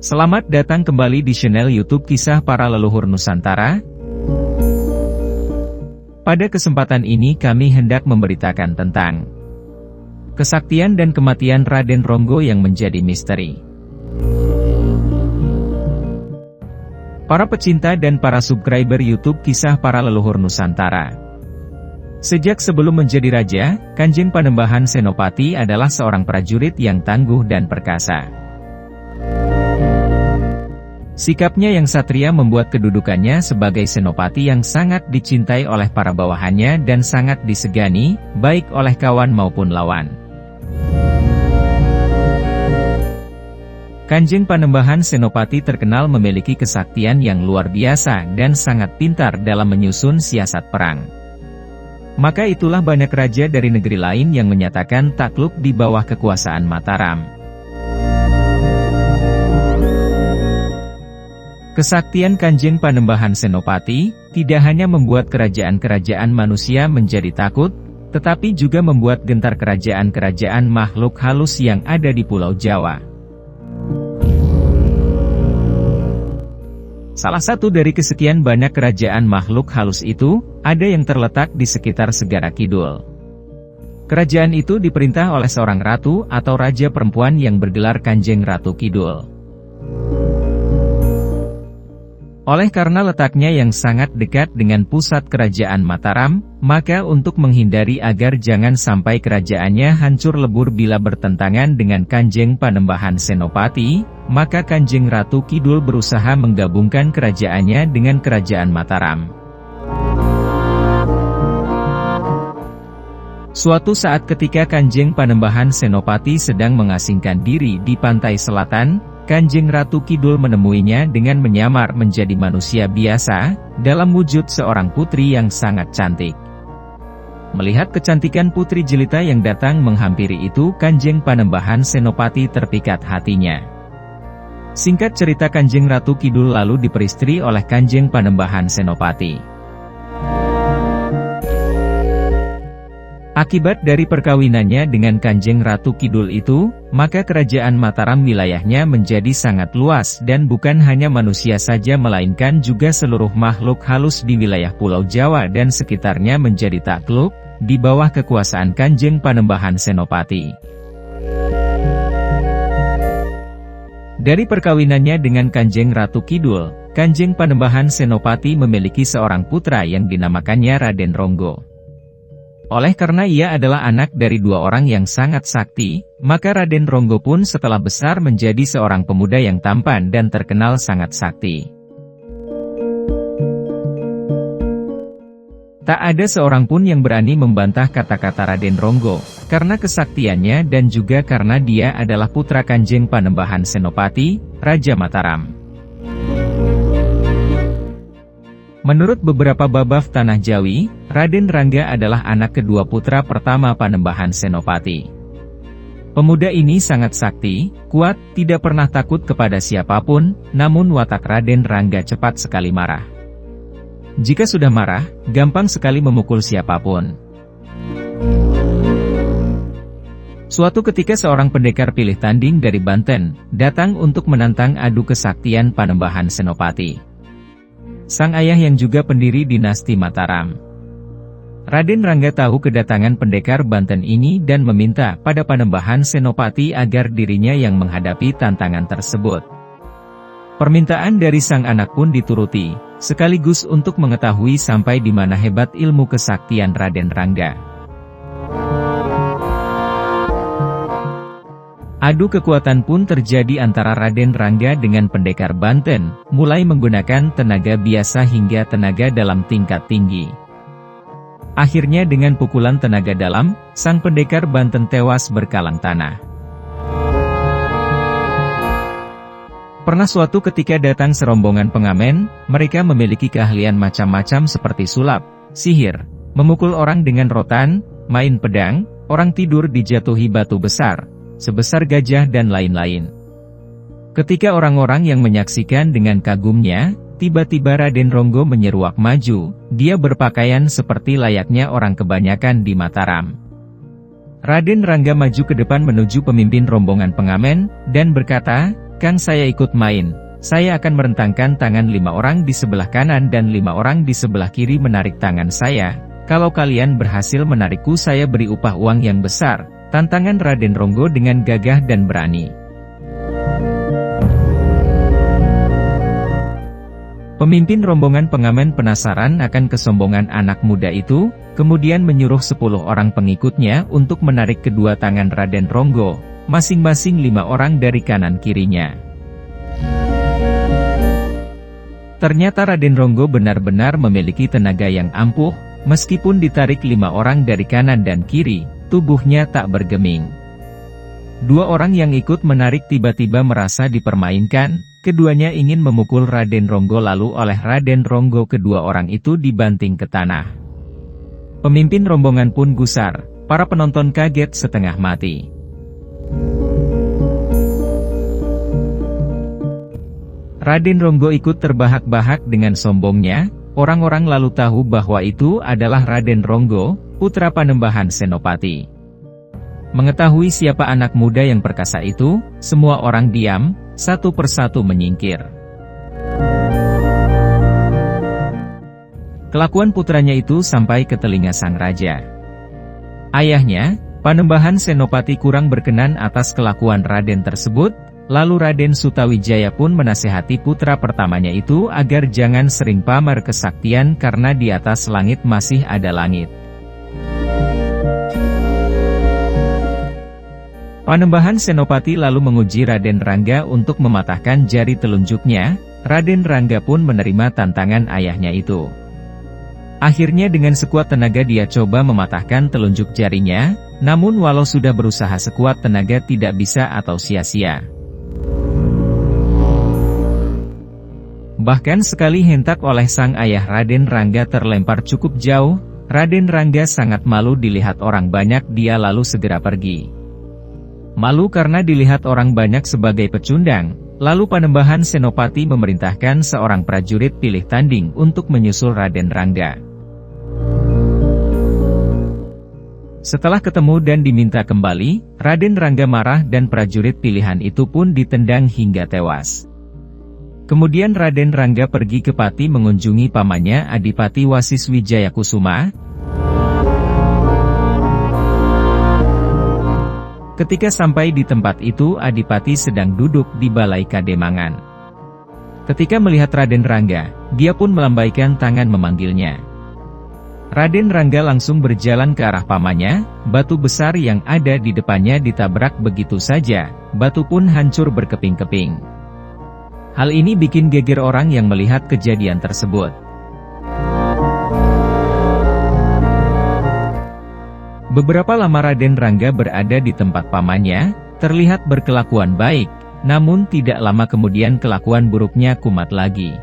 Selamat datang kembali di channel YouTube Kisah Para Leluhur Nusantara. Pada kesempatan ini kami hendak memberitakan tentang kesaktian dan kematian Raden Ronggo yang menjadi misteri. Para pecinta dan para subscriber YouTube Kisah Para Leluhur Nusantara. Sejak sebelum menjadi raja, Kanjeng Panembahan Senopati adalah seorang prajurit yang tangguh dan perkasa. Sikapnya yang satria membuat kedudukannya sebagai senopati yang sangat dicintai oleh para bawahannya dan sangat disegani, baik oleh kawan maupun lawan. Kanjeng Panembahan Senopati terkenal memiliki kesaktian yang luar biasa dan sangat pintar dalam menyusun siasat perang. Maka itulah banyak raja dari negeri lain yang menyatakan takluk di bawah kekuasaan Mataram. Kesaktian Kanjeng Panembahan Senopati tidak hanya membuat kerajaan-kerajaan manusia menjadi takut, tetapi juga membuat gentar kerajaan-kerajaan makhluk halus yang ada di Pulau Jawa. Salah satu dari kesekian banyak kerajaan makhluk halus itu, ada yang terletak di sekitar Segara Kidul. Kerajaan itu diperintah oleh seorang ratu atau raja perempuan yang bergelar Kanjeng Ratu Kidul. Oleh karena letaknya yang sangat dekat dengan pusat kerajaan Mataram, maka untuk menghindari agar jangan sampai kerajaannya hancur lebur bila bertentangan dengan Kanjeng Panembahan Senopati, maka Kanjeng Ratu Kidul berusaha menggabungkan kerajaannya dengan kerajaan Mataram. Suatu saat ketika Kanjeng Panembahan Senopati sedang mengasingkan diri di pantai selatan, Kanjeng Ratu Kidul menemuinya dengan menyamar menjadi manusia biasa, dalam wujud seorang putri yang sangat cantik. Melihat kecantikan putri jelita yang datang menghampiri itu, Kanjeng Panembahan Senopati terpikat hatinya. Singkat cerita, Kanjeng Ratu Kidul lalu diperistri oleh Kanjeng Panembahan Senopati. Akibat dari perkawinannya dengan Kanjeng Ratu Kidul itu, maka kerajaan Mataram wilayahnya menjadi sangat luas dan bukan hanya manusia saja melainkan juga seluruh makhluk halus di wilayah Pulau Jawa dan sekitarnya menjadi takluk, di bawah kekuasaan Kanjeng Panembahan Senopati. Dari perkawinannya dengan Kanjeng Ratu Kidul, Kanjeng Panembahan Senopati memiliki seorang putra yang dinamakannya Raden Ronggo. Oleh karena ia adalah anak dari dua orang yang sangat sakti, maka Raden Ronggo pun setelah besar menjadi seorang pemuda yang tampan dan terkenal sangat sakti. Tak ada seorang pun yang berani membantah kata-kata Raden Ronggo, karena kesaktiannya dan juga karena dia adalah putra Kanjeng Panembahan Senopati, Raja Mataram. Menurut beberapa babaf Tanah Jawi, Raden Rangga adalah anak kedua putra pertama Panembahan Senopati. Pemuda ini sangat sakti, kuat, tidak pernah takut kepada siapapun, namun watak Raden Rangga cepat sekali marah. Jika sudah marah, gampang sekali memukul siapapun. Suatu ketika seorang pendekar pilih tanding dari Banten, datang untuk menantang adu kesaktian Panembahan Senopati. Sang ayah yang juga pendiri dinasti Mataram. Raden Rangga tahu kedatangan pendekar Banten ini dan meminta pada Panembahan Senopati agar dirinya yang menghadapi tantangan tersebut. Permintaan dari sang anak pun dituruti, sekaligus untuk mengetahui sampai di mana hebat ilmu kesaktian Raden Rangga. Adu kekuatan pun terjadi antara Raden Rangga dengan pendekar Banten, mulai menggunakan tenaga biasa hingga tenaga dalam tingkat tinggi. Akhirnya dengan pukulan tenaga dalam, sang pendekar Banten tewas berkalang tanah. Pernah suatu ketika datang serombongan pengamen, mereka memiliki keahlian macam-macam seperti sulap, sihir, memukul orang dengan rotan, main pedang, orang tidur dijatuhi batu besar, sebesar gajah dan lain-lain. Ketika orang-orang yang menyaksikan dengan kagumnya, tiba-tiba Raden Ronggo menyeruak maju, dia berpakaian seperti layaknya orang kebanyakan di Mataram. Raden Rangga maju ke depan menuju pemimpin rombongan pengamen, dan berkata, Kang saya ikut main. Saya akan merentangkan tangan 5 orang di sebelah kanan dan 5 orang di sebelah kiri menarik tangan saya. Kalau kalian berhasil menarikku saya beri upah uang yang besar. Tantangan Raden Ronggo dengan gagah dan berani. Pemimpin rombongan pengamen penasaran akan kesombongan anak muda itu, kemudian menyuruh 10 orang pengikutnya untuk menarik kedua tangan Raden Ronggo, masing-masing 5 orang dari kanan kirinya. Ternyata Raden Ronggo benar-benar memiliki tenaga yang ampuh, meskipun ditarik 5 orang dari kanan dan kiri, tubuhnya tak bergeming. 2 orang yang ikut menarik tiba-tiba merasa dipermainkan, keduanya ingin memukul Raden Ronggo lalu oleh Raden Ronggo kedua orang itu dibanting ke tanah. Pemimpin rombongan pun gusar, para penonton kaget setengah mati. Raden Ronggo ikut terbahak-bahak dengan sombongnya, orang-orang lalu tahu bahwa itu adalah Raden Ronggo, putra Panembahan Senopati. Mengetahui siapa anak muda yang perkasa itu, semua orang diam, satu persatu menyingkir. Kelakuan putranya itu sampai ke telinga sang raja. Ayahnya, Panembahan Senopati kurang berkenan atas kelakuan Raden tersebut, lalu Raden Sutawijaya pun menasehati putra pertamanya itu agar jangan sering pamer kesaktian karena di atas langit masih ada langit. Panembahan Senopati lalu menguji Raden Rangga untuk mematahkan jari telunjuknya. Raden Rangga pun menerima tantangan ayahnya itu. Akhirnya dengan sekuat tenaga dia coba mematahkan telunjuk jarinya, namun walau sudah berusaha sekuat tenaga tidak bisa atau sia-sia. Bahkan sekali hentak oleh sang ayah Raden Rangga terlempar cukup jauh, Raden Rangga sangat malu dilihat orang banyak dia lalu segera pergi. Malu karena dilihat orang banyak sebagai pecundang, lalu Panembahan Senopati memerintahkan seorang prajurit pilih tanding untuk menyusul Raden Rangga. Setelah ketemu dan diminta kembali, Raden Rangga marah dan prajurit pilihan itu pun ditendang hingga tewas. Kemudian Raden Rangga pergi ke Pati mengunjungi pamannya Adipati Wasiswijayakusuma. Ketika sampai di tempat itu Adipati sedang duduk di balai kademangan. Ketika melihat Raden Rangga, dia pun melambaikan tangan memanggilnya. Raden Rangga langsung berjalan ke arah pamannya, batu besar yang ada di depannya ditabrak begitu saja, batu pun hancur berkeping-keping. Hal ini bikin geger orang yang melihat kejadian tersebut. Beberapa lama Raden Rangga berada di tempat pamannya, terlihat berkelakuan baik, namun tidak lama kemudian kelakuan buruknya kumat lagi.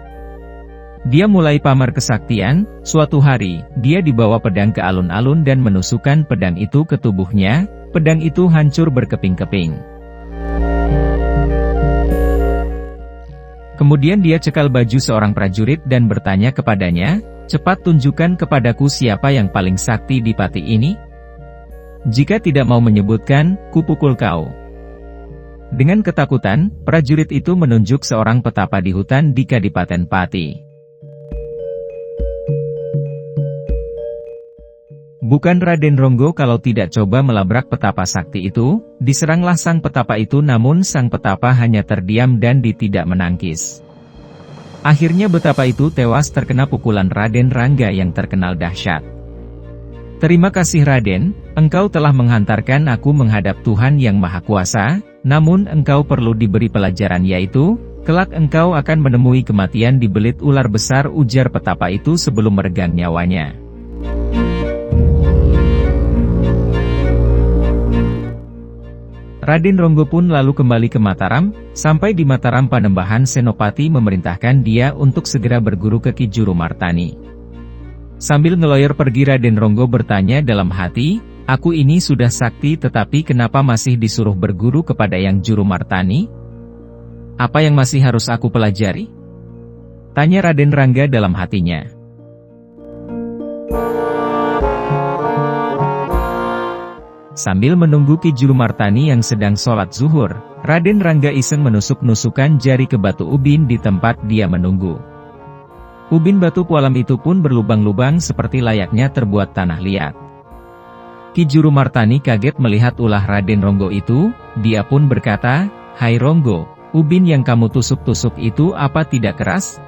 Dia mulai pamer kesaktian, suatu hari, dia dibawa pedang ke alun-alun dan menusukkan pedang itu ke tubuhnya, pedang itu hancur berkeping-keping. Kemudian dia cekal baju seorang prajurit dan bertanya kepadanya, cepat tunjukkan kepadaku siapa yang paling sakti di Pati ini? Jika tidak mau menyebutkan, kupukul kau. Dengan ketakutan, prajurit itu menunjuk seorang petapa di hutan di Kadipaten Pati. Bukan Raden Ronggo kalau tidak coba melabrak petapa sakti itu, diseranglah sang petapa itu namun sang petapa hanya terdiam dan tidak menangkis. Akhirnya betapa itu tewas terkena pukulan Raden Rangga yang terkenal dahsyat. Terima kasih Raden, engkau telah menghantarkan aku menghadap Tuhan yang Maha Kuasa, namun engkau perlu diberi pelajaran yaitu, kelak engkau akan menemui kematian di belit ular besar ujar petapa itu sebelum meregang nyawanya. Raden Ronggo pun lalu kembali ke Mataram, sampai di Mataram Panembahan Senopati memerintahkan dia untuk segera berguru ke Ki Jurumartani. Sambil ngeloyor pergi Raden Ronggo bertanya dalam hati, aku ini sudah sakti tetapi kenapa masih disuruh berguru kepada yang Jurumartani? Apa yang masih harus aku pelajari? Tanya Raden Rangga dalam hatinya. Sambil menunggu Ki Jurumartani yang sedang sholat zuhur, Raden Rangga iseng menusuk-nusukkan jari ke batu ubin di tempat dia menunggu. Ubin batu pualam itu pun berlubang-lubang seperti layaknya terbuat tanah liat. Ki Jurumartani kaget melihat ulah Raden Ronggo itu, dia pun berkata, "Hai Ronggo, ubin yang kamu tusuk-tusuk itu apa tidak keras?"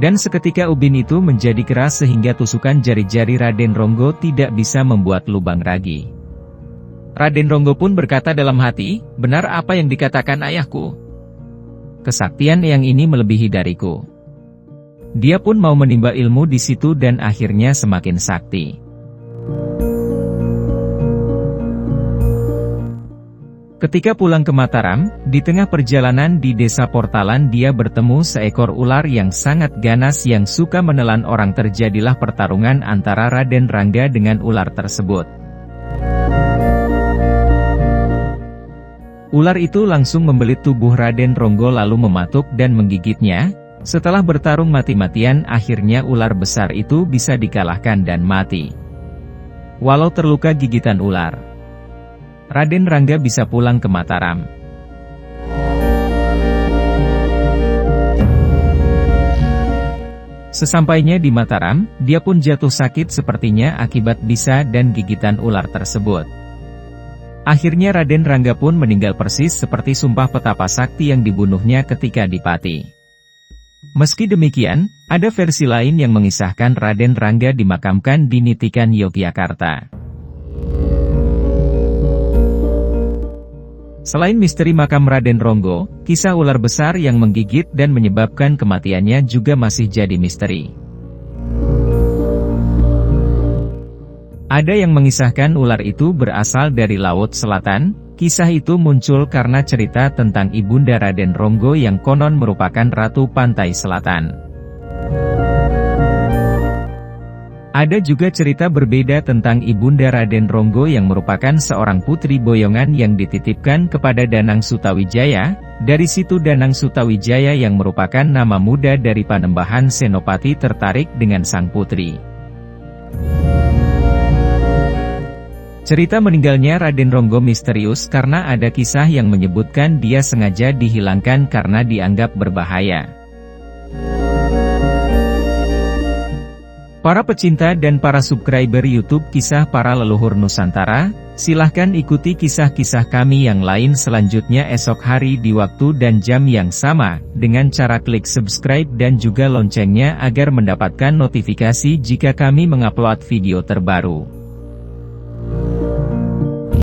Dan seketika ubin itu menjadi keras sehingga tusukan jari-jari Raden Ronggo tidak bisa membuat lubang lagi. Raden Ronggo pun berkata dalam hati, "Benar apa yang dikatakan ayahku. Kesaktian yang ini melebihi dariku." Dia pun mau menimba ilmu di situ dan akhirnya semakin sakti. Ketika pulang ke Mataram, di tengah perjalanan di desa Portalan dia bertemu seekor ular yang sangat ganas yang suka menelan orang. Terjadilah pertarungan antara Raden Rangga dengan ular tersebut. Ular itu langsung membelit tubuh Raden Ronggo lalu mematuk dan menggigitnya. Setelah bertarung mati-matian akhirnya ular besar itu bisa dikalahkan dan mati. Walau terluka gigitan ular, Raden Rangga bisa pulang ke Mataram. Sesampainya di Mataram, dia pun jatuh sakit sepertinya akibat bisa dan gigitan ular tersebut. Akhirnya Raden Rangga pun meninggal persis seperti sumpah petapa sakti yang dibunuhnya ketika di Pati. Meski demikian, ada versi lain yang mengisahkan Raden Rangga dimakamkan di Nitikan, Yogyakarta. Selain misteri makam Raden Ronggo, kisah ular besar yang menggigit dan menyebabkan kematiannya juga masih jadi misteri. Ada yang mengisahkan ular itu berasal dari Laut Selatan. Kisah itu muncul karena cerita tentang ibunda Raden Ronggo yang konon merupakan Ratu Pantai Selatan. Ada juga cerita berbeda tentang ibunda Raden Ronggo yang merupakan seorang putri boyongan yang dititipkan kepada Danang Sutawijaya. Dari situ Danang Sutawijaya yang merupakan nama muda dari Panembahan Senopati tertarik dengan sang putri. Cerita meninggalnya Raden Ronggo misterius karena ada kisah yang menyebutkan dia sengaja dihilangkan karena dianggap berbahaya. Para pecinta dan para subscriber YouTube Kisah Para Leluhur Nusantara, silahkan ikuti kisah-kisah kami yang lain selanjutnya esok hari di waktu dan jam yang sama, dengan cara klik subscribe dan juga loncengnya agar mendapatkan notifikasi jika kami mengupload video terbaru.